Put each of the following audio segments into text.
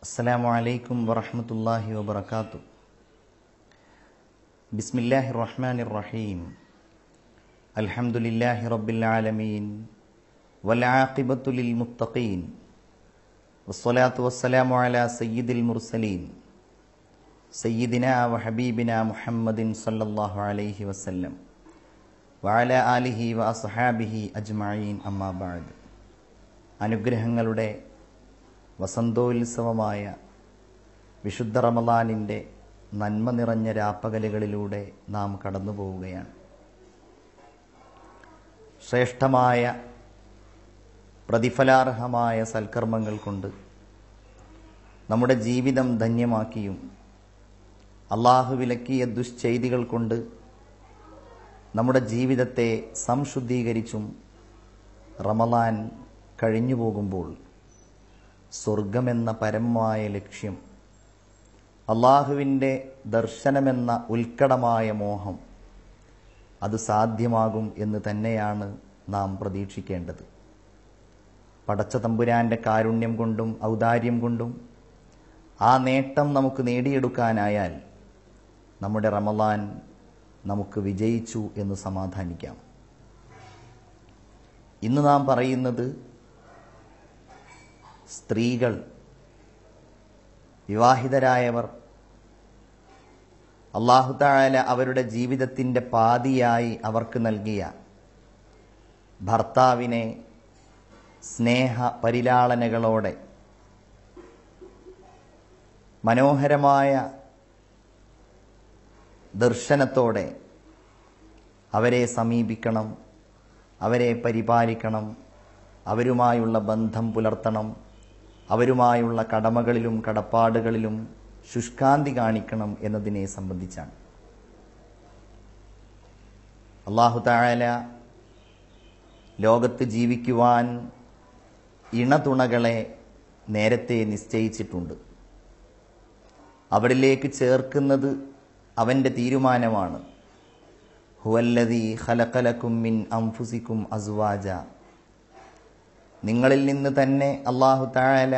അസ്സലാമു അലൈക്കും വറഹ്മത്തുള്ളാഹി വബറകാതുഹു. ബിസ്മില്ലാഹിർ റഹ്മാനിർ റഹീം. അൽഹംദുലില്ലാഹി റബ്ബിൽ ആലമീൻ വൽ ആഖിബത്തു ലിൽ മുത്തഖീൻ വസ്സലാത്തു വസ്സലാമു അലാ സയ്യിദിൽ മുർസലീൻ സയ്യിദിനാ വ ഹബീബിനാ മുഹമ്മദിൻ സല്ലല്ലാഹു അലൈഹി വസല്ലം വഅലാ ആലിഹി വ അസ്ഹാബിഹി അജ്മഈൻ. അമ്മാ ബഅദ്. അനുഗ്രഹങ്ങളുടെ വസന്തോത്സവമായ വിശുദ്ധ റമളാനിൻ്റെ നന്മ നിറഞ്ഞ രാപ്പകലുകളിലൂടെ നാം കടന്നു പോവുകയാണ്. ശ്രേഷ്ഠമായ പ്രതിഫലാർഹമായ സൽക്കർമ്മങ്ങൾ കൊണ്ട് നമ്മുടെ ജീവിതം ധന്യമാക്കിയും അള്ളാഹു വിലക്കിയ ദുശ്ചെയ്തികൾ കൊണ്ട് നമ്മുടെ ജീവിതത്തെ സംശുദ്ധീകരിച്ചും റമളാൻ കഴിഞ്ഞു പോകുമ്പോൾ സ്വർഗമെന്ന പരമമായ ലക്ഷ്യം, അള്ളാഹുവിൻ്റെ ദർശനമെന്ന ഉൽക്കടമായ മോഹം, അത് സാധ്യമാകും എന്ന് തന്നെയാണ് നാം പ്രതീക്ഷിക്കേണ്ടത്. പടച്ച തമ്പുരാൻ്റെ കാരുണ്യം കൊണ്ടും ഔദാര്യം കൊണ്ടും ആ നേട്ടം നമുക്ക് നേടിയെടുക്കാനായാൽ നമ്മുടെ റമളാൻ നമുക്ക് വിജയിച്ചു എന്ന് സമാധാനിക്കാം. ഇന്ന് നാം പറയുന്നത് സ്ത്രീകൾ, വിവാഹിതരായവർ, അല്ലാഹു തആല അവരുടെ ജീവിതത്തിൻ്റെ പാതിയായി അവർക്ക് നൽകിയ ഭർത്താവിനെ സ്നേഹ പരിലാളനകളോടെ മനോഹരമായ ദർശനത്തോടെ അവരെ സമീപിക്കണം, അവരെ പരിപാലിക്കണം, അവരുമായുള്ള ബന്ധം പുലർത്തണം, അവരുമായുള്ള കടമകളിലും കടപ്പാടുകളിലും ശുഷ്കാന്തി കാണിക്കണം എന്നതിനെ സംബന്ധിച്ചാണ്. അല്ലാഹു തആല ലോകത്ത് ജീവിക്കുവാൻ ഇണതുണകളെ നേരത്തെ നിശ്ചയിച്ചിട്ടുണ്ട്. അവരിലേക്ക് ചേർക്കുന്നത് അവൻ്റെ തീരുമാനമാണ്. ഹുവല്ലദീ ഖലഖലകും മിൻ അൻഫുസികും അസ്വാജ. നിങ്ങളിൽ നിന്ന് തന്നെ അല്ലാഹു തആല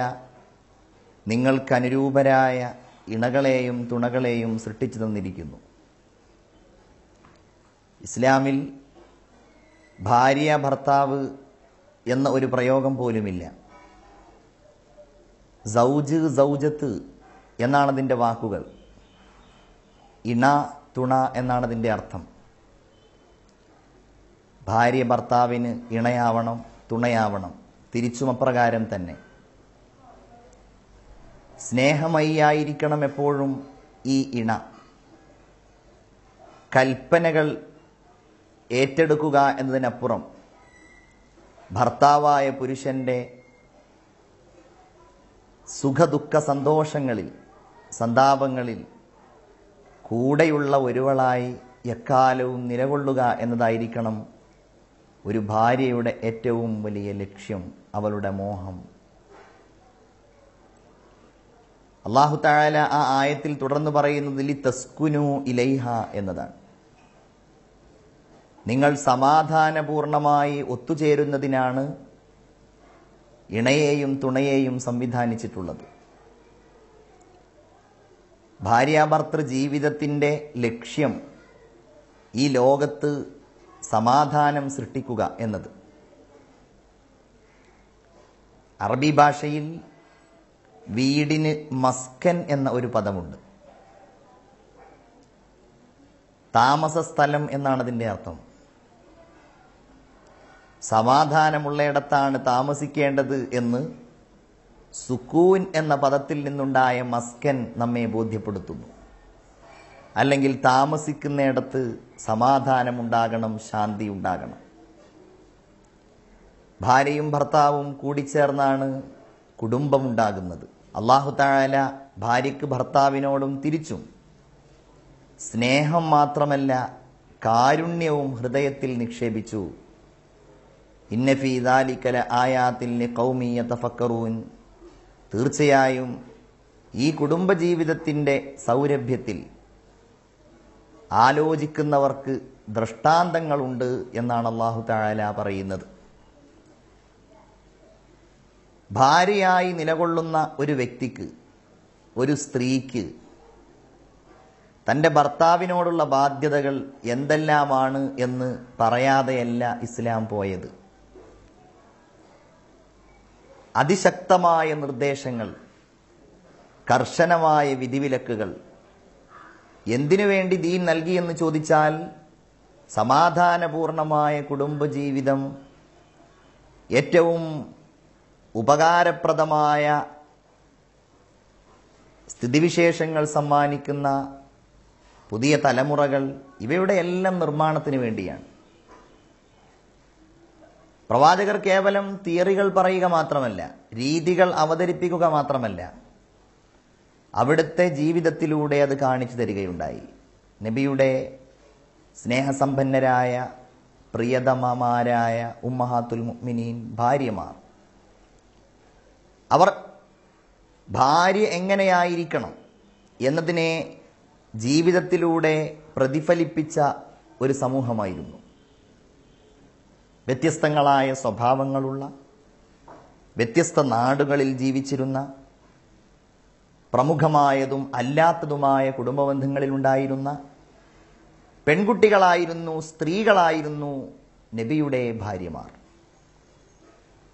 നിങ്ങൾക്ക് അനുരൂപരായ ഇണകളെയും തുണകളെയും സൃഷ്ടിച്ചു തന്നിരിക്കുന്നു. ഇസ്ലാമിൽ ഭാര്യ ഭർത്താവ് എന്ന ഒരു പ്രയോഗം പോലുമില്ല. സൗജ് സൗജത്ത് എന്നാണ് അതിൻ്റെ വാക്കുകൾ. ഇണ തുണ എന്നാണ് അതിൻ്റെ അർത്ഥം. ഭാര്യ ഭർത്താവിന് ഇണയാവണം, തുണയാവണം. തിരിച്ചും അപ്രകാരം തന്നെ സ്നേഹമയിയായിരിക്കണം എപ്പോഴും ഈ ഇണ. കൽപ്പനകൾ ഏറ്റെടുക്കുക എന്നതിനപ്പുറം ഭർത്താവായ പുരുഷന്റെ സുഖദുഃഖ സന്തോഷങ്ങളിൽ, സന്താപങ്ങളിൽ കൂടെയുള്ള ഒരുവളായി എക്കാലവും നിലകൊള്ളുക എന്നതായിരിക്കണം ഒരു ഭാര്യയുടെ ഏറ്റവും വലിയ ലക്ഷ്യം, അവളുടെ മോഹം. അല്ലാഹു തആല ആ ആയത്തിൽ തുടർന്ന് പറയുന്നത് ലിതസ്കുനു ഇലൈഹ എന്നതാണ്. നിങ്ങൾ സമാധാനപൂർണമായി ഒത്തുചേരുന്നതിനാണ് ഇണയെയും തുണയെയും സംവിധാനിച്ചിട്ടുള്ളത്. ഭാര്യാഭർത്തൃ ജീവിതത്തിൻ്റെ ലക്ഷ്യം ഈ ലോകത്ത് സമാധാനം സൃഷ്ടിക്കുക എന്നത്. അറബി ഭാഷയിൽ വീടിന് മസ്കൻ എന്ന ഒരു പദമുണ്ട്. താമസ സ്ഥലം എന്നാണ് അതിൻ്റെ അർത്ഥം. സമാധാനമുള്ളയിടത്താണ് താമസിക്കേണ്ടത് എന്ന് സുക്കൂൻ എന്ന പദത്തിൽ നിന്നുണ്ടായ മസ്കൻ നമ്മെ ബോധ്യപ്പെടുത്തുന്നു. അല്ലെങ്കിൽ താമസിക്കുന്നിടത്ത് സമാധാനമുണ്ടാകണം, ശാന്തി ഉണ്ടാകണം. ഭാര്യയും ഭർത്താവും കൂടിച്ചേർന്നാണ് കുടുംബമുണ്ടാകുന്നത്. അല്ലാഹു തആല ഭാര്യയ്ക്ക് ഭർത്താവിനോടും തിരിച്ചും സ്നേഹം മാത്രമല്ല കാരുണ്യവും ഹൃദയത്തിൽ നിക്ഷേപിച്ചു. ഇന്ന ഫീ ദാലിക ലആയാതിൻ ലിഖൗമി യതഫക്കറൂൻ. തീർച്ചയായും ഈ കുടുംബജീവിതത്തിൻ്റെ സൗരഭ്യത്തിൽ ആലോചിക്കുന്നവർക്ക് ദൃഷ്ടാന്തങ്ങളുണ്ട് എന്നാണ് അല്ലാഹു തആല പറയുന്നത്. ഭാര്യയായി നിലകൊള്ളുന്ന ഒരു വ്യക്തിക്ക് ഒരു സ്ത്രീക്ക് തൻ്റെ ഭർത്താവിനോടുള്ള ബാധ്യതകൾ എന്തെല്ലാമാണ് എന്ന് പറയാതെയല്ല ഇസ്ലാം പോയത്. അതിശക്തമായ നിർദ്ദേശങ്ങൾ, കർശനമായ വിധിവിലക്കുകൾ. എന്തിനു വേണ്ടി ദീൻ നൽകിയെന്ന് ചോദിച്ചാൽ, സമാധാനപൂർണമായ കുടുംബജീവിതം, ഏറ്റവും ഉപകാരപ്രദമായ സ്ഥിതിവിശേഷങ്ങൾ സമ്മാനിക്കുന്ന പുതിയ തലമുറകൾ, ഇവയുടെ എല്ലാം നിർമ്മാണത്തിന് വേണ്ടിയാണ്. പ്രവാചകർ കേവലം തിയറികൾ പറയുക മാത്രമല്ല, രീതികൾ അവതരിപ്പിക്കുക മാത്രമല്ല, അവിടുത്തെ ജീവിതത്തിലൂടെ അത് കാണിച്ചു തരികയുണ്ടായി. നബിയുടെ സ്നേഹസമ്പന്നരായ പ്രിയതമമാരായ ഉമ്മഹാത്തുൽ മുഅ്മിനീൻ ഭാര്യമാർ, അവർ ഭാര്യ എങ്ങനെയായിരിക്കണം എന്നതിനെ ജീവിതത്തിലൂടെ പ്രതിഫലിപ്പിച്ച ഒരു സമൂഹമായിരുന്നു. വ്യത്യസ്തങ്ങളായ സ്വഭാവങ്ങളുള്ള, വ്യത്യസ്ത നാടുകളിൽ ജീവിച്ചിരുന്ന, പ്രമുഖമായതും അല്ലാത്തതുമായ കുടുംബബന്ധങ്ങളിലുണ്ടായിരുന്ന പെൺകുട്ടികളായിരുന്നു, സ്ത്രീകളായിരുന്നു നബിയുടെ ഭാര്യമാർ.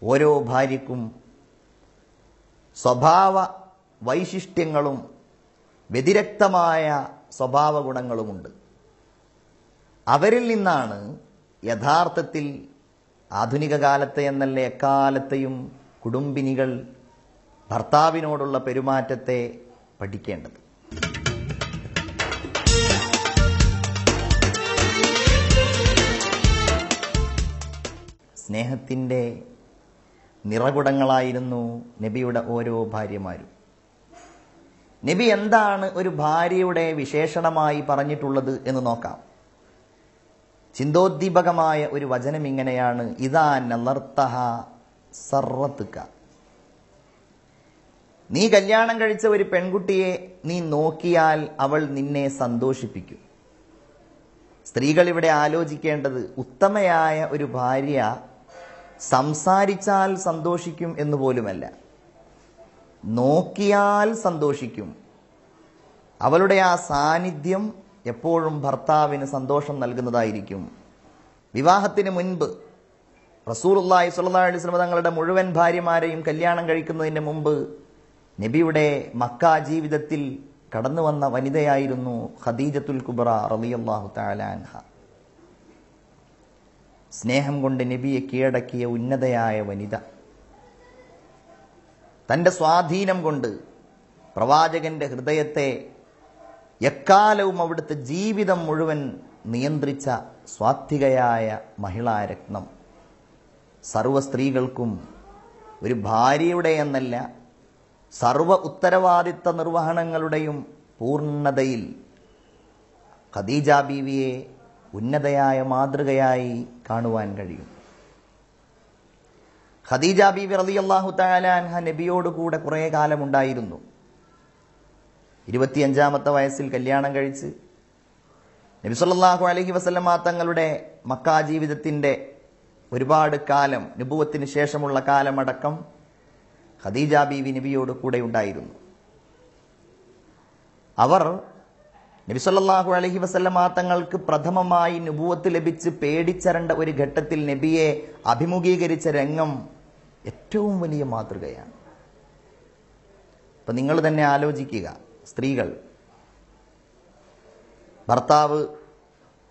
ഓരോ ഭാര്യയ്ക്കും സ്വഭാവ വൈശിഷ്ട്യങ്ങളും വ്യതിരക്തമായ സ്വഭാവ ഗുണങ്ങളുമുണ്ട്. അവരിൽ നിന്നാണ് യഥാർത്ഥത്തിൽ ആധുനിക കാലത്തെ എന്നല്ല എക്കാലത്തെയും കുടുംബിനികൾ ഭർത്താവിനോടുള്ള പെരുമാറ്റത്തെ പഠിക്കേണ്ടത്. സ്നേഹത്തിൻ്റെ നിറകുടങ്ങളായിരുന്നു നബിയുടെ ഓരോ ഭാര്യമാരും. നബി എന്താണ് ഒരു ഭാര്യയുടെ വിശേഷണമായി പറഞ്ഞിട്ടുള്ളത് എന്ന് നോക്കാം. ചിന്തോദ്ദീപകമായ ഒരു വചനം ഇങ്ങനെയാണ്: ഇദാ നളർതഹ സർറതുക. നീ കല്യാണം കഴിച്ച ഒരു പെൺകുട്ടിയെ നീ നോക്കിയാൽ അവൾ നിന്നെ സന്തോഷിപ്പിക്കും. സ്ത്രീകൾ ഇവിടെ ആലോചിക്കേണ്ടത്, ഉത്തമയായ ഒരു ഭാര്യ സംസാരിച്ചാൽ സന്തോഷിക്കും എന്ന് പോലുമല്ല, നോക്കിയാൽ സന്തോഷിക്കും. അവളുടെ ആ സാന്നിധ്യം എപ്പോഴും ഭർത്താവിന് സന്തോഷം നൽകുന്നതായിരിക്കും. വിവാഹത്തിന് മുൻപ് റസൂലുള്ളാഹി സ്വല്ലല്ലാഹു അലൈഹി വസല്ലം തങ്ങളുടെ മുഴുവൻ ഭാര്യമാരെയും കല്യാണം കഴിക്കുന്നതിന് മുമ്പ് നബിയുടെ മക്ക ജീവിതത്തിൽ കടന്നു വന്ന വനിതയായിരുന്നു ഖദീജത്തുൽ കുബ്ര റളിയല്ലാഹു തആല അൻഹ. സ്നേഹം കൊണ്ട് നബിയെ കീഴടക്കിയ ഉന്നതയായ വനിത. തൻ്റെ സ്വാധീനം കൊണ്ട് പ്രവാചകന്റെ ഹൃദയത്തെ എക്കാലവും അവിടുത്തെ ജീവിതം മുഴുവൻ നിയന്ത്രിച്ച സ്വാത്വികയായ മഹിളാരത്നം. സർവ സ്ത്രീകൾക്കും ഒരു ഭാര്യയുടെ എന്നല്ല, സർവ ഉത്തരവാദിത്ത നിർവഹണങ്ങളുടെയും പൂർണ്ണതയിൽ ഖദീജ ബീവിയെ ഉന്നതയായ മാതൃകയായി കാണുവാൻ കഴിയും. ഖദീജ ബീവി റളിയല്ലാഹു തആല അൻഹ നബിയോട് കൂടെ കുറേ കാലമുണ്ടായിരുന്നു. 25-ാമത്തെ വയസ്സിൽ കല്യാണം കഴിച്ച് നബി സല്ലല്ലാഹു അലൈഹി വസല്ലമ തങ്ങളുടെ മക്ക ജീവിതത്തിൻ്റെ ഒരുപാട് കാലം, നബുവത്തിന് ശേഷമുള്ള കാലമടക്കം ഖദീജ ബീവി നബിയോട് കൂടെ ഉണ്ടായിരുന്നു. അവർ നബി സല്ലല്ലാഹു അലൈഹി വസല്ലമ തങ്ങൾക്ക് പ്രഥമമായി നബുവത്ത് ലഭിച്ച് പേടിച്ചരണ്ട ഒരു ഘട്ടത്തിൽ നബിയെ അഭിമുഖീകരിച്ച രംഗം ഏറ്റവും വലിയ മാതൃകയാണ്. അപ്പം നിങ്ങൾ തന്നെ ആലോചിക്കുക, സ്ത്രീകൾ, ഭർത്താവ്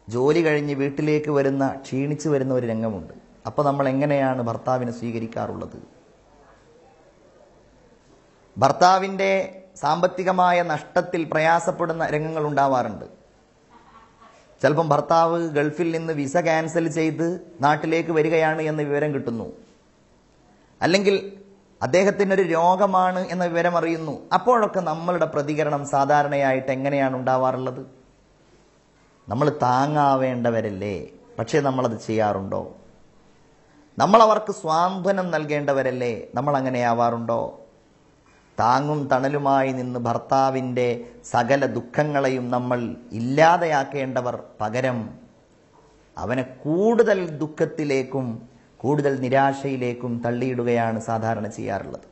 ജോലി കഴിഞ്ഞ് വീട്ടിലേക്ക് വരുന്ന, ക്ഷീണിച്ചു വരുന്ന ഒരു രംഗമുണ്ട്. അപ്പോൾ നമ്മൾ എങ്ങനെയാണ് ഭർത്താവിനെ സ്വീകരിക്കാറുള്ളത്? ഭർത്താവിൻ്റെ സാമ്പത്തികമായ നഷ്ടത്തിൽ പ്രയാസപ്പെടുന്ന രംഗങ്ങൾ ഉണ്ടാവാറുണ്ട്. ചിലപ്പം ഭർത്താവ് ഗൾഫിൽ നിന്ന് വിസ ക്യാൻസൽ ചെയ്ത് നാട്ടിലേക്ക് വരികയാണ് എന്ന വിവരം കിട്ടുന്നു, അല്ലെങ്കിൽ അദ്ദേഹത്തിനൊരു രോഗമാണ് എന്ന വിവരം അറിയുന്നു. അപ്പോഴൊക്കെ നമ്മളുടെ പ്രതികരണം സാധാരണയായിട്ട് എങ്ങനെയാണ് ഉണ്ടാവാറുള്ളത്? നമ്മൾ താങ്ങാവേണ്ടവരല്ലേ, പക്ഷേ നമ്മളത് ചെയ്യാറുണ്ടോ? നമ്മൾ അവർക്ക് സ്വാന്തനം നൽകേണ്ടവരല്ലേ, നമ്മൾ അങ്ങനെ ആവാറുണ്ടോ? താങ്ങും തണലുമായി നിന്ന് ഭർത്താവിൻ്റെ സകല ദുഃഖങ്ങളെയും നമ്മൾ ഇല്ലാതെയാക്കേണ്ടവർ, പകരം അവനെ കൂടുതൽ ദുഃഖത്തിലേക്കും കൂടുതൽ നിരാശയിലേക്കും തള്ളിയിടുകയാണ് സാധാരണ ചെയ്യാറുള്ളത്.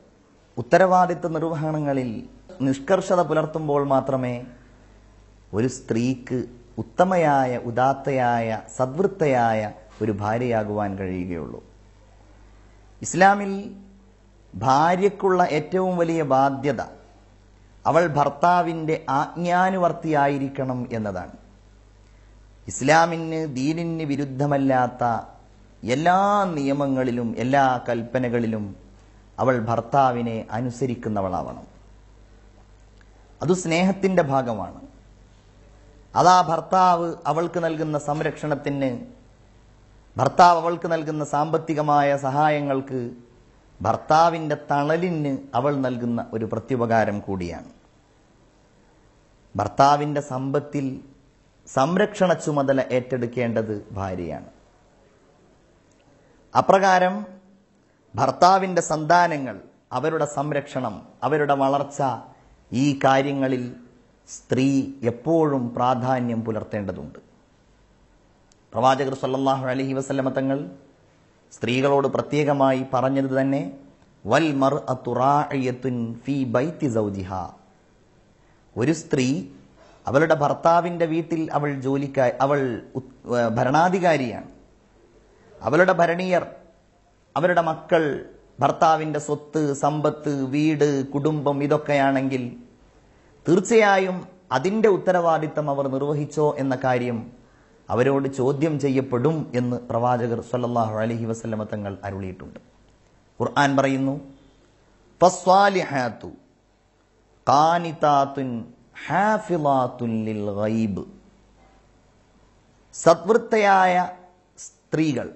ഉത്തരവാദിത്ത നിർവഹണങ്ങളിൽ നിഷ്കർഷത പുലർത്തുമ്പോൾ മാത്രമേ ഒരു സ്ത്രീക്ക് ഉത്തമയായ, ഉദാത്തയായ, സദ്വൃത്തയായ ഒരു ഭാര്യയാകുവാൻ കഴിയുകയുള്ളൂ. ഇസ്ലാമിൽ ഭാര്യയ്ക്കുള്ള ഏറ്റവും വലിയ ബാധ്യത അവൾ ഭർത്താവിൻ്റെ ആജ്ഞാനുവർത്തിയായിരിക്കണം എന്നതാണ്. ഇസ്ലാമിന്, ദീനിന് വിരുദ്ധമല്ലാത്ത എല്ലാ നിയമങ്ങളിലും എല്ലാ കൽപ്പനകളിലും അവൾ ഭർത്താവിനെ അനുസരിക്കുന്നവളാവണം. അത് സ്നേഹത്തിൻ്റെ ഭാഗമാണ്. അതാ ഭർത്താവ് അവൾക്ക് നൽകുന്ന സംരക്ഷണത്തിന്, ഭർത്താവ് അവൾക്ക് നൽകുന്ന സാമ്പത്തികമായ സഹായങ്ങൾക്ക്, ഭർത്താവിൻ്റെ തണലിന് അവൾ നൽകുന്ന ഒരു പ്രത്യുപകാരം കൂടിയാണ്. ഭർത്താവിൻ്റെ സമ്പത്തിൽ സംരക്ഷണ ചുമതല ഏറ്റെടുക്കേണ്ടത് ഭാര്യയാണ്. അപ്രകാരം ഭർത്താവിൻ്റെ സന്താനങ്ങൾ, അവരുടെ സംരക്ഷണം, അവരുടെ വളർച്ച, ഈ കാര്യങ്ങളിൽ സ്ത്രീ എപ്പോഴും പ്രാധാന്യം പുലർത്തേണ്ടതുണ്ട്. പ്രവാചകർ സല്ലല്ലാഹു അലൈഹി വസല്ലമ തങ്ങൾ സ്ത്രീകളോട് പ്രത്യേകമായി പറഞ്ഞത് തന്നെ വൽ മർഅതു റാഇയത്തുൻ ഫീ ബൈതി സൗജിഹാ. ഒരു സ്ത്രീ അവളുടെ ഭർത്താവിൻ്റെ വീട്ടിൽ അവൾ ഭരണാധികാരിയാണ്. അവളുടെ ഭരണീയർ, അവരുടെ മക്കൾ, ഭർത്താവിൻ്റെ സ്വത്ത്, സമ്പത്ത്, വീട്, കുടുംബം ഇതൊക്കെയാണെങ്കിൽ തീർച്ചയായും അതിൻ്റെ ഉത്തരവാദിത്തം അവർ നിർവഹിച്ചോ എന്ന കാര്യം അവരോട് ചോദ്യം ചെയ്യപ്പെടും എന്ന് പ്രവാചകർ സല്ലല്ലാഹു അലൈഹി വസല്ലമ തങ്ങൾ അരുളിയിട്ടുണ്ട്. ഖുർആൻ പറയുന്നു, ഫസ്വാലിഹാതു ഖാനിതാതുൻ ഹാഫിളാതുൻ ലിൽ ഗൈബ്. സദ്വൃത്തയായ സ്ത്രീകൾ,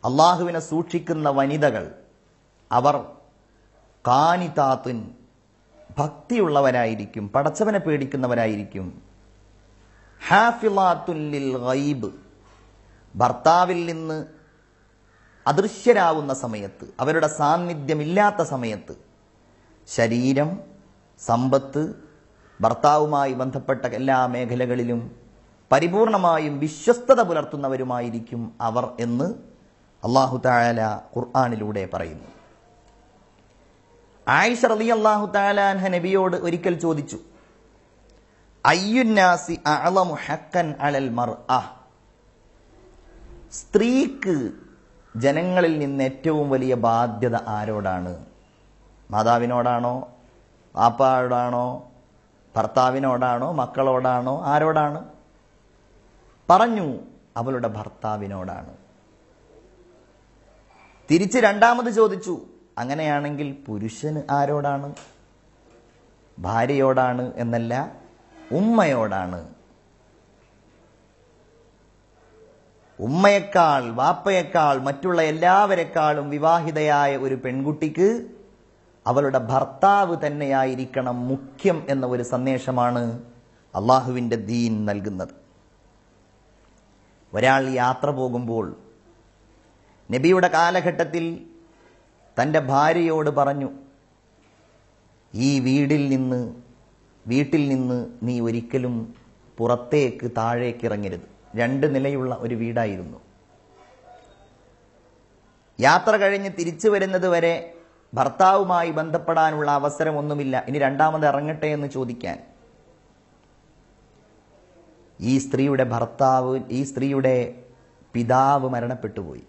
അള്ളാഹുവിനെ സൂക്ഷിക്കുന്ന വനിതകൾ, അവർ ഖാനിതാതുൻ ഭക്തിയുള്ളവരായിരിക്കും, പടച്ചവനെ പേടിക്കുന്നവരായിരിക്കും. ഹാഫിളാത്തുൻ ലിൽ ഗൈബ്, ഭർത്താവിൽ നിന്ന് അദൃശ്യരാവുന്ന സമയത്ത്, അവരുടെ സാന്നിധ്യമില്ലാത്ത സമയത്ത് ശരീരം, സമ്പത്ത്, ഭർത്താവുമായി ബന്ധപ്പെട്ട എല്ലാ മേഖലകളിലും പരിപൂർണമായും വിശ്വസ്തത പുലർത്തുന്നവരുമായിരിക്കും അവർ എന്ന് അല്ലാഹു തആല ഖുർആനിലൂടെ പറയുന്നു. ആയിഷ റളിയല്ലാഹു തആല അൻഹ നബിയോട് ഒരിക്കൽ ചോദിച്ചു, അയ്യുന്നാസി അഅലമു ഹഖൻ അലൽ മർഅ. സ്ത്രീക്ക് ജനങ്ങളിൽ നിന്ന് ഏറ്റവും വലിയ ബാധ്യത ആരോടാണ്? മാതാവിനോടാണോ, വാപ്പായോടാണോ, ഭർത്താവിനോടാണോ, മക്കളോടാണോ, ആരോടാണ്? പറഞ്ഞു, അവളുടെ ഭർത്താവിനോടാണ്. തിരിച്ച് രണ്ടാമത് ചോദിച്ചു, അങ്ങനെയാണെങ്കിൽ പുരുഷന് ആരോടാണ്? ഭാര്യയോടാണ് എന്നല്ല, ഉമ്മയോടാണ്. ഉമ്മയേക്കാൾ, വാപ്പയേക്കാൾ, മറ്റുള്ള എല്ലാവരെക്കാളും വിവാഹിതയായ ഒരു പെൺകുട്ടിക്ക് അവളുടെ ഭർത്താവ് തന്നെയായിരിക്കണം മുഖ്യം എന്ന ഒരു സന്ദേശമാണ് അള്ളാഹുവിൻ്റെ ദീൻ നൽകുന്നത്. ഒരാൾ യാത്ര പോകുമ്പോൾ നബിയുടെ കാലഘട്ടത്തിൽ തൻ്റെ ഭാര്യയോട് പറഞ്ഞു, ഈ വീട്ടിൽ നിന്ന് നീ ഒരിക്കലും പുറത്തേക്ക് താഴേക്ക് ഇറങ്ങരുത്. 2 നിലയുള്ള ഒരു വീടായിരുന്നു. യാത്ര കഴിഞ്ഞ് തിരിച്ചു വരുന്നത് വരെ ഭർത്താവുമായി ബന്ധപ്പെടാനുള്ള അവസരമൊന്നുമില്ല. ഇനി രണ്ടാമത് ഇറങ്ങട്ടെ എന്ന് ചോദിക്കാൻ. ഈ സ്ത്രീയുടെ പിതാവ് മരണപ്പെട്ടുപോയി.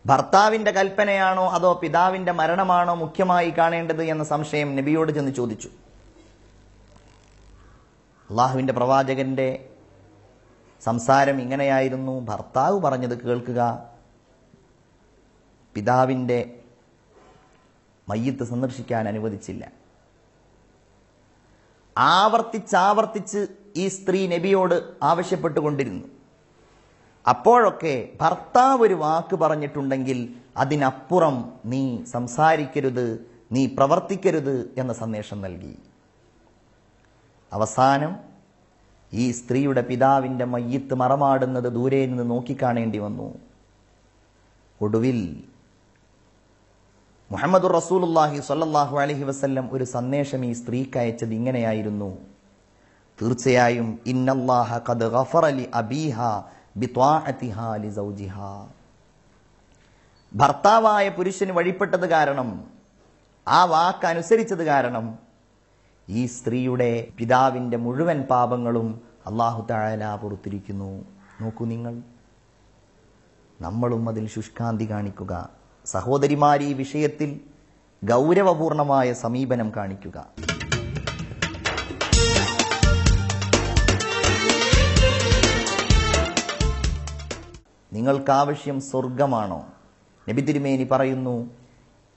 ഭർത്താവിന്റെ കൽപ്പനയാണോ അതോ പിതാവിന്റെ മരണമാണോ മുഖ്യമായി കാണേണ്ടത് എന്ന സംശയം നബിയോട് ചെന്ന് ചോദിച്ചു. അള്ളാഹുവിന്റെ പ്രവാചകന്റെ സംസാരം ഇങ്ങനെയായിരുന്നു, ഭർത്താവ് പറഞ്ഞത് കേൾക്കുക, പിതാവിന്റെ മയ്യിത്ത് സന്ദർശിക്കാൻ അനുവദിച്ചില്ല. ആവർത്തിച്ചാവർത്തിച്ച് ഈ സ്ത്രീ നബിയോട് ആവശ്യപ്പെട്ടുകൊണ്ടിരുന്നു. അപ്പോഴൊക്കെ ഭർത്താവ് ഒരു വാക്ക് പറഞ്ഞിട്ടുണ്ടെങ്കിൽ അതിനപ്പുറം നീ സംസാരിക്കരുത്, നീ പ്രവർത്തിക്കരുത് എന്ന സന്ദേശം നൽകി. അവസാനം ഈ സ്ത്രീയുടെ പിതാവിന്റെ മയ്യിത്ത് മറമാടുന്നത് ദൂരെ നിന്ന് നോക്കിക്കാണേണ്ടി വന്നു. ഒടുവിൽ മുഹമ്മദുർ റസൂലുള്ളാഹി സ്വല്ലല്ലാഹു അലൈഹി വസല്ലം ഒരു സന്ദേശം ഈ സ്ത്രീക്ക് അയച്ചത് ഇങ്ങനെയായിരുന്നു, തീർച്ചയായും ഇന്നല്ലാഹ ഖദ് ഗഫറ ലി അബീഹാ ബിത്വാഅതിഹാ ലിസൗജിഹാ. ഭർത്താവായ പുരുഷന് വഴിപ്പെട്ടത് കാരണം ആ വാക്കനുസരിച്ചത് കാരണം ഈ സ്ത്രീയുടെ പിതാവിൻ്റെ മുഴുവൻ പാപങ്ങളും അല്ലാഹു തആല പുറത്തിരിക്കുന്നു. നോക്കൂ നിങ്ങൾ, നമ്മളും അതിൽ ശുഷ്കാന്തി കാണിക്കുക. സഹോദരിമാർ, ഈ വിഷയത്തിൽ ഗൗരവപൂർണമായ സമീപനം കാണിക്കുക. നിങ്ങൾക്കാവശ്യം സ്വർഗമാണോ? നബി തിരുമേനി പറയുന്നു,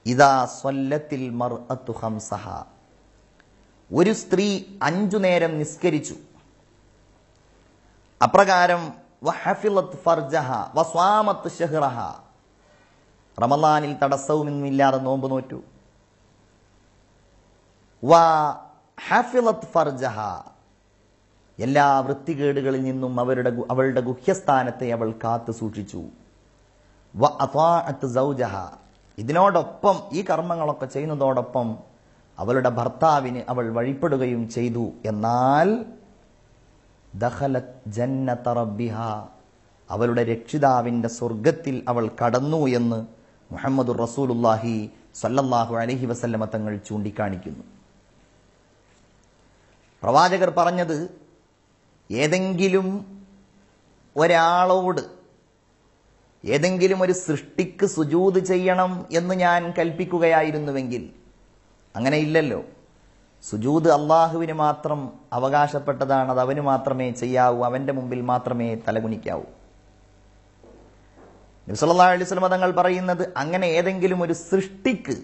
ഇദാ സ്വല്ലത്തിൽ മർഅത്തു ഖംസഹ, ഒരു സ്ത്രീ 5 നേരം നിസ്കരിച്ചു, അപ്രകാരം വഹഫിളത് ഫർജഹ വസ്വാമത് ശഹ്റഹ, റമളാനിൽ തടസ്സവുമില്ലാതെ നോമ്പ് നോറ്റു, വഹഫിളത് ഫർജഹ, എല്ലാ വൃത്തികേടുകളിൽ നിന്നും അവളുടെ ഗുഹ്യസ്ഥാനത്തെ അവൾ കാത്തു സൂക്ഷിച്ചു, വഅതാഅത് സൗജഹ, ഇതിനോടൊപ്പം ഈ കർമ്മങ്ങളൊക്കെ ചെയ്യുന്നതോടൊപ്പം അവളുടെ ഭർത്താവിന് അവൾ വഴിപ്പെടുകയും ചെയ്തു, എന്നാൽ ദഖലത് ജന്നത റബ്ബിഹ, അവളുടെ രക്ഷിതാവിന്റെ സ്വർഗത്തിൽ അവൾ കടന്നു എന്ന് മുഹമ്മദുർ റസൂലുള്ളാഹി സ്വല്ലല്ലാഹു അലൈഹി വസല്ലമ തങ്ങൾ ചൂണ്ടിക്കാണിക്കുന്നു. പ്രവാചകർ പറഞ്ഞത്, ഏതെങ്കിലും ഒരാളോട് ഏതെങ്കിലും ഒരു സൃഷ്ടിക്ക് സുജൂദ് ചെയ്യണം എന്ന് ഞാൻ കൽപ്പിക്കുകയായിരുന്നുവെങ്കിൽ, അങ്ങനെയില്ലല്ലോ. സുജൂദ് അള്ളാഹുവിന് മാത്രം അവകാശപ്പെട്ടതാണ്, അത് അവന് മാത്രമേ ചെയ്യാവൂ, അവന്റെ മുമ്പിൽ മാത്രമേ തലകുനിക്കാവൂ. നബി സല്ലല്ലാഹു അലൈഹി വസല്ലം തങ്ങൾ പറയുന്നത്, അങ്ങനെ ഏതെങ്കിലും ഒരു സൃഷ്ടിക്ക്,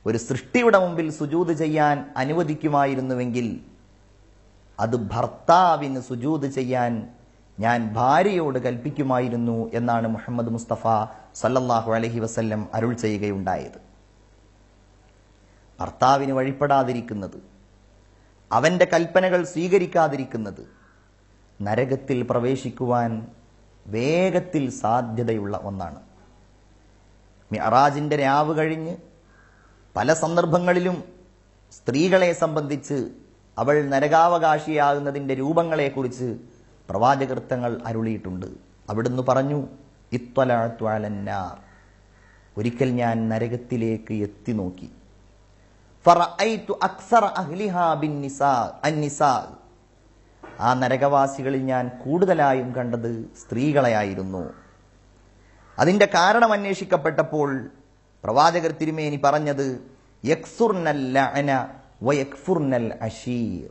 ഒരു സൃഷ്ടിയുടെ മുമ്പിൽ സുജൂദ് ചെയ്യാൻ അനുവദിക്കുമായിരുന്നുവെങ്കിൽ അത് ഭർത്താവിന് സുജൂദ് ചെയ്യാൻ ഞാൻ ഭാര്യയോട് കൽപ്പിക്കുമായിരുന്നു എന്നാണ് മുഹമ്മദ് മുസ്തഫ സല്ലല്ലാഹു അലൈഹി വസല്ലം അരുൾ ചെയ്യുകയുണ്ടായത്. ഭർത്താവിന് വഴിപ്പെടാതിരിക്കുന്നത്, അവന്റെ കൽപ്പനകൾ സ്വീകരിക്കാതിരിക്കുന്നത് നരകത്തിൽ പ്രവേശിക്കുവാൻ വേഗത്തിൽ സാധ്യതയുള്ള ഒന്നാണ്. മിഅറാജിന്റെ രാവ് കഴിഞ്ഞ് പല സന്ദർഭങ്ങളിലും സ്ത്രീകളെ സംബന്ധിച്ച് അവൾ നരകാവകാശിയാകുന്നതിന്റെ രൂപങ്ങളെക്കുറിച്ച് പ്രവാചകർ തങ്ങൾ അരുളിയിട്ടുണ്ട്. അവിടുന്ന് പറഞ്ഞു, ഇത്വലഅതു അലന്നാർ, ഒരിക്കൽ ഞാൻ നരകത്തിലേക്ക് എത്തി നോക്കി, ഫറഅയ്തു അക്സറ അഹ്ലിഹാ അന്നിസാ, ആ നരകവാസികളിൽ ഞാൻ കൂടുതലായും കണ്ടത് സ്ത്രീകളെയായിരുന്നു. അതിന്റെ കാരണം അന്വേഷിക്കപ്പെട്ടപ്പോൾ പ്രവാചകർ തിരുമേനി പറഞ്ഞത്, യക്സുർനൽ ലഅന വയക്ഫുർനൽ അശീർ,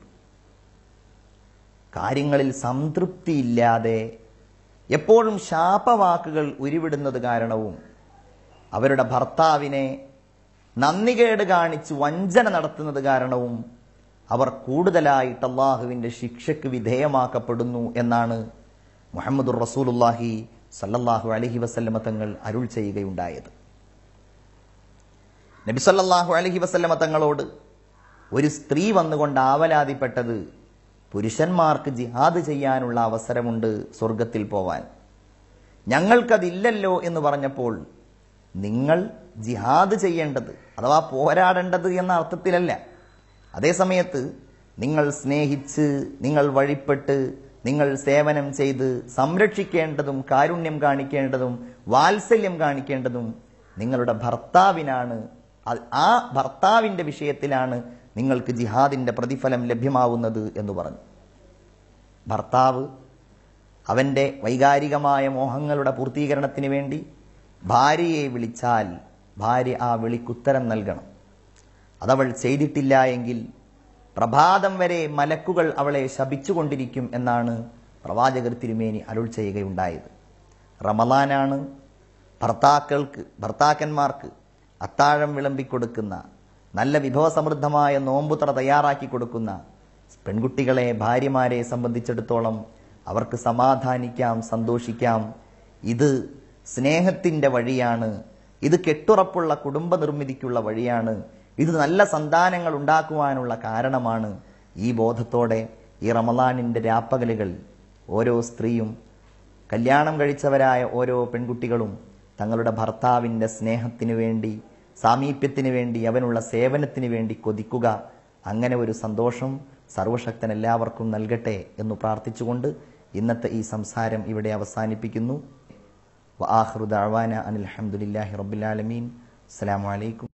കാര്യങ്ങളിൽ സംതൃപ്തിയില്ലാതെ എപ്പോഴും ശാപവാക്കുകൾ ഉരുവിടുന്നത് കാരണവും അവരുടെ ഭർത്താവിനെ നന്ദികേട് കാണിച്ച് വഞ്ചന നടത്തുന്നത് കാരണവും അവർ കൂടുതലായിട്ട് അള്ളാഹുവിന്റെ ശിക്ഷയ്ക്ക് വിധേയമാക്കപ്പെടുന്നു എന്നാണ് മുഹമ്മദുർ റസൂലുള്ളാഹി സല്ലല്ലാഹു അലൈഹി വസല്ലമ തങ്ങൾ അരുൾ ചെയ്യുകയുണ്ടായത്. നബി സല്ലല്ലാഹു അലൈഹി വസല്ലമ തങ്ങളോട് ഒരു സ്ത്രീ വന്നുകൊണ്ട് ആവലാതിപ്പെട്ടത്, പുരുഷന്മാർക്ക് ജിഹാദ് ചെയ്യാനുള്ള അവസരമുണ്ട് സ്വർഗത്തിൽ പോവാൻ, ഞങ്ങൾക്കതില്ലല്ലോ എന്ന് പറഞ്ഞപ്പോൾ, നിങ്ങൾ ജിഹാദ് ചെയ്യേണ്ടത് അഥവാ പോരാടേണ്ടത് എന്ന അർത്ഥത്തിലല്ല, അതേസമയത്ത് നിങ്ങൾ സ്നേഹിച്ച്, നിങ്ങൾ വഴിപ്പെട്ട്, നിങ്ങൾ സേവനം ചെയ്ത് സംരക്ഷിക്കേണ്ടതും കാരുണ്യം കാണിക്കേണ്ടതും വാത്സല്യം കാണിക്കേണ്ടതും നിങ്ങളുടെ ഭർത്താവിനാണ്. ആ ഭർത്താവിന്റെ വിഷയത്തിലാണ് നിങ്ങൾക്ക് ജിഹാദിന്റെ പ്രതിഫലം ലഭ്യമാവുന്നത് എന്ന് പറഞ്ഞു. ഭർത്താവ് അവന്റെ വൈകാരികമായ മോഹങ്ങളുടെ പൂർത്തീകരണത്തിന് വേണ്ടി ഭാര്യയെ വിളിച്ചാൽ ഭാര്യ ആ വിളിക്കുത്തരം നൽകണം. അതവൾ ചെയ്തിട്ടില്ല എങ്കിൽ പ്രഭാതം വരെ മലക്കുകൾ അവളെ ശപിച്ചുകൊണ്ടിരിക്കും എന്നാണ് പ്രവാചകർ തിരുമേനി അരുൾ ചെയ്യുകയുണ്ടായത്. റമളാനാണ് ഭർത്താക്കന്മാർക്ക് അത്താഴം വിളമ്പിക്കൊടുക്കുന്ന, നല്ല വിഭവസമൃദ്ധമായ നോമ്പുതറ തയ്യാറാക്കി കൊടുക്കുന്ന പെൺകുട്ടികളെ, ഭാര്യമാരെ സംബന്ധിച്ചിടത്തോളം അവർക്ക് സമാധാനിക്കാം, സന്തോഷിക്കാം. ഇത് സ്നേഹത്തിന്റെ വഴിയാണ്, ഇത് കെട്ടുറപ്പുള്ള കുടുംബ നിർമ്മിതിക്കുള്ള വഴിയാണ്, ഇത് നല്ല സന്താനങ്ങൾ ഉണ്ടാക്കുവാനുള്ള കാരണമാണ്. ഈ ബോധത്തോടെ ഈ റമളാനിന്റെ രാപ്പകലുകൾ ഓരോ സ്ത്രീയും, കല്യാണം കഴിച്ചവരായ ഓരോ പെൺകുട്ടികളും തങ്ങളുടെ ഭർത്താവിന്റെ സ്നേഹത്തിന് വേണ്ടി, സാമീപ്യത്തിന് വേണ്ടി, അവനുള്ള സേവനത്തിന് വേണ്ടി കൊതിക്കുക. അങ്ങനെ ഒരു സന്തോഷം സർവശക്തൻ എല്ലാവർക്കും നൽകട്ടെ എന്ന് പ്രാർത്ഥിച്ചുകൊണ്ട് ഇന്നത്തെ ഈ സംസാരം ഇവിടെ അവസാനിപ്പിക്കുന്നു. വആഖിറു ദഅവാന അനിൽ ഹംദുലില്ലാഹി റബ്ബിൽ ആലമീൻ. അസ്സലാമു അലൈക്കും.